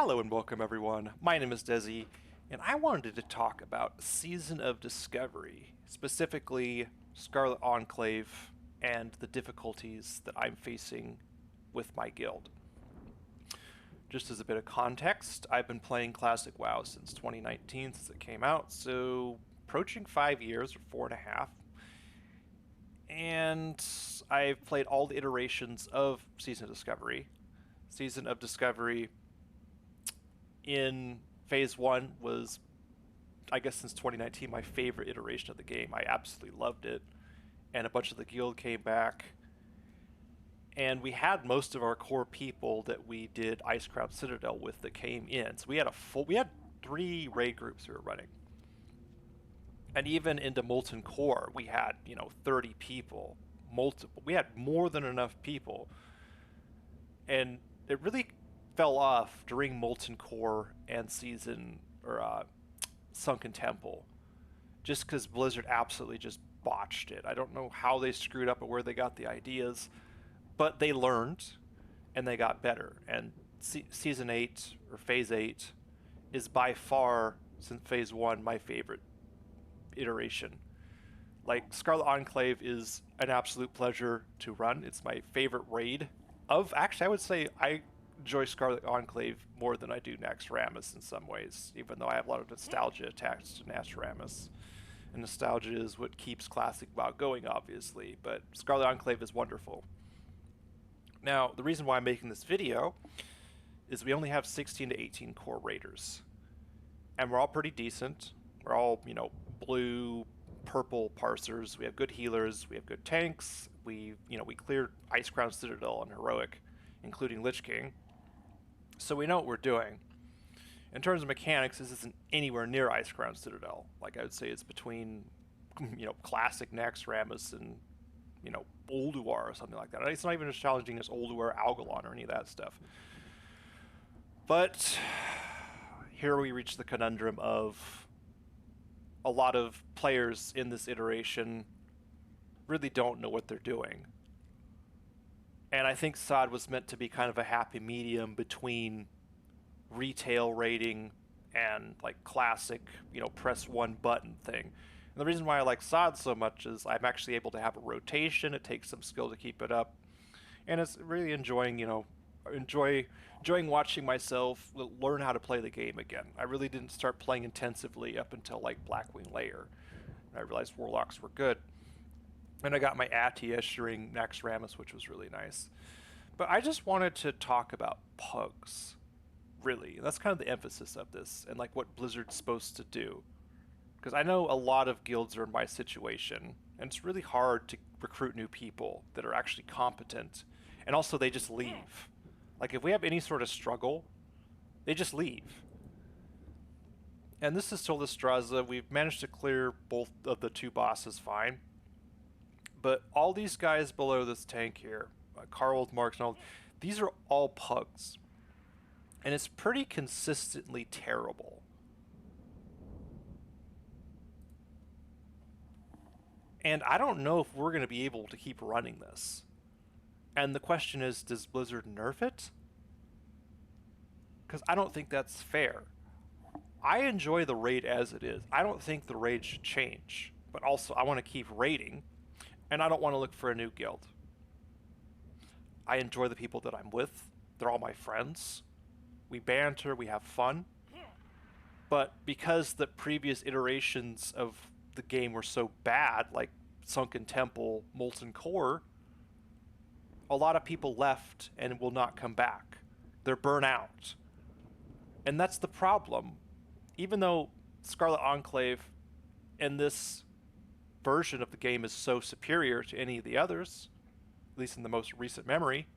Hello and welcome everyone. My name is Desi, and I wanted to talk about Season of Discovery, specifically Scarlet Enclave and the difficulties that I'm facing with my guild. Just as a bit of context, I've been playing Classic WoW since 2019, since it came out, so approaching 5 years, or 4.5. And I've played all the iterations of Season of Discovery. Season of Discovery in Phase 1 was, I guess since 2019, my favorite iteration of the game. I absolutely loved it. And a bunch of the guild came back. And we had most of our core people that we did Ice Crown Citadel with that came in. So we had 3 raid groups we were running. And even into Molten Core, we had, 30 people. We had more than enough people. And it really fell off during Molten Core and Sunken Temple, just because Blizzard absolutely just botched it. I don't know how they screwed up or where they got the ideas, but they learned and they got better. And Season 8 or Phase 8 is by far, since Phase 1, my favorite iteration. Like, Scarlet Enclave is an absolute pleasure to run. It's my favorite raid actually, I would say I enjoy Scarlet Enclave more than I do Naxxramas in some ways, even though I have a lot of nostalgia attached to Naxxramas. And nostalgia is what keeps Classic WoW going, obviously, but Scarlet Enclave is wonderful. Now, the reason why I'm making this video is we only have 16 to 18 core raiders. And we're all pretty decent. We're all, blue, purple parsers. We have good healers. We have good tanks. We cleared Ice Crown Citadel on Heroic, including Lich King. So we know what we're doing. In terms of mechanics, this isn't anywhere near Ice Crown Citadel. Like, I would say it's between, classic Naxxramas and, Ulduar or something like that. It's not even as challenging as Ulduar, Algalon, or any of that stuff. But here we reach the conundrum of a lot of players in this iteration really don't know what they're doing. And I think SOD was meant to be kind of a happy medium between retail rating and like classic, press one button thing. And the reason why I like SOD so much is I'm actually able to have a rotation. It takes some skill to keep it up. And it's really enjoying watching myself learn how to play the game again. I really didn't start playing intensively up until like Blackwing Lair. I realized Warlocks were good. And I got my Atiyesh during Naxxramas, which was really nice. But I just wanted to talk about PUGs, really. And that's kind of the emphasis of this, and like what Blizzard's supposed to do. Because I know a lot of guilds are in my situation, and it's really hard to recruit new people that are actually competent. And also they just leave. Like, if we have any sort of struggle, they just leave. And this is Soldistraza. We've managed to clear both of the 2 bosses fine. But all these guys below this tank here, Carl with Marks and all, these are all PUGs. And it's pretty consistently terrible. And I don't know if we're going to be able to keep running this. And the question is, does Blizzard nerf it? Because I don't think that's fair. I enjoy the raid as it is. I don't think the raid should change. But also, I want to keep raiding. And I don't want to look for a new guild. I enjoy the people that I'm with. They're all my friends. We banter, we have fun. But because the previous iterations of the game were so bad, like Sunken Temple, Molten Core, a lot of people left and will not come back. They're burnt out. And that's the problem. Even though Scarlet Enclave and this version of the game is so superior to any of the others, at least in the most recent memory,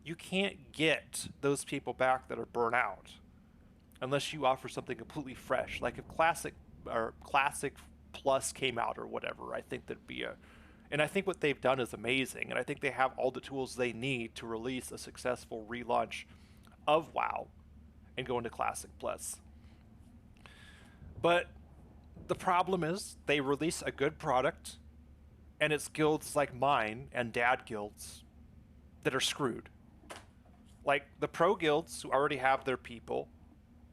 you can't get those people back that are burnt out unless you offer something completely fresh. Like if Classic Plus came out or whatever, I think that'd be and I think what they've done is amazing, and I think they have all the tools they need to release a successful relaunch of WoW and go into Classic Plus. But the problem is they release a good product and it's guilds like mine and dad guilds that are screwed. Like the pro guilds who already have their people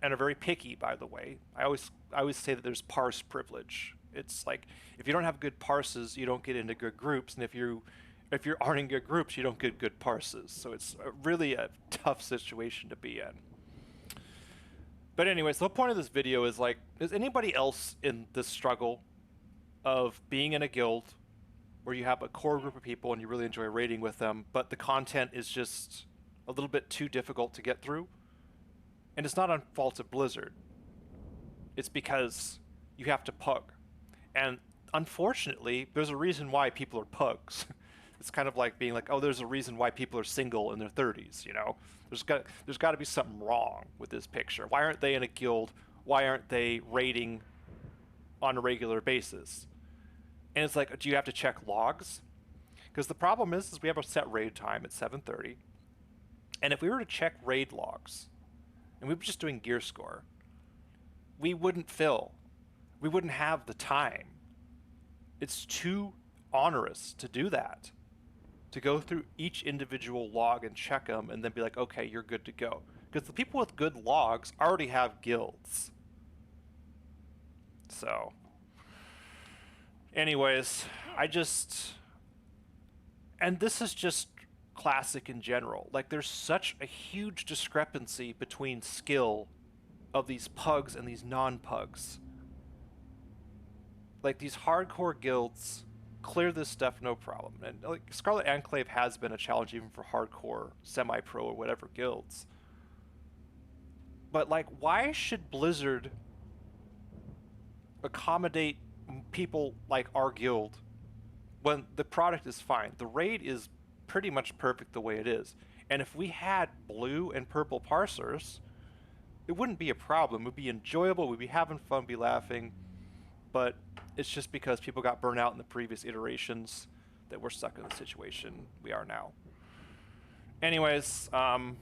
and are very picky, by the way. I always say that there's parse privilege. It's like if you don't have good parses, you don't get into good groups, and if you aren't in good groups, you don't get good parses. So it's really a tough situation to be in. But anyways, the whole point of this video is like, is anybody else in this struggle of being in a guild where you have a core group of people and you really enjoy raiding with them, but the content is just a little bit too difficult to get through? And it's not on fault of Blizzard. It's because you have to pug. And unfortunately, there's a reason why people are pugs. It's kind of like being like, oh, there's a reason why people are single in their 30s, you know? There's got to be something wrong with this picture. Why aren't they in a guild? Why aren't they raiding on a regular basis? And it's like, do you have to check logs? Because the problem is we have a set raid time at 7:30. And if we were to check raid logs, and we were just doing gear score, we wouldn't fill. We wouldn't have the time. It's too onerous to do that. To go through each individual log and check them and then be like, okay, you're good to go. Because the people with good logs already have guilds. So, anyways, and this is just classic in general. Like, there's such a huge discrepancy between skill of these pugs and these non-pugs. Like, these hardcore guilds clear this stuff no problem. And like Scarlet Enclave has been a challenge even for hardcore, semi-pro, or whatever guilds. But like, why should Blizzard accommodate people like our guild when the product is fine? The raid is pretty much perfect the way it is. And if we had blue and purple parsers, it wouldn't be a problem. It would be enjoyable, we'd be having fun, be laughing. But it's just because people got burnt out in the previous iterations that we're stuck in the situation we are now. Anyways, I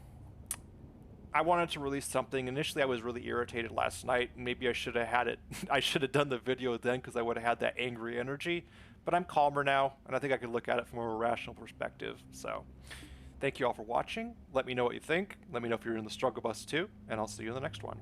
wanted to release something. Initially, I was really irritated last night. Maybe I should have had it. I should have done the video then because I would have had that angry energy. But I'm calmer now, and I think I could look at it from a more rational perspective. So, thank you all for watching. Let me know what you think. Let me know if you're in the struggle bus too, and I'll see you in the next one.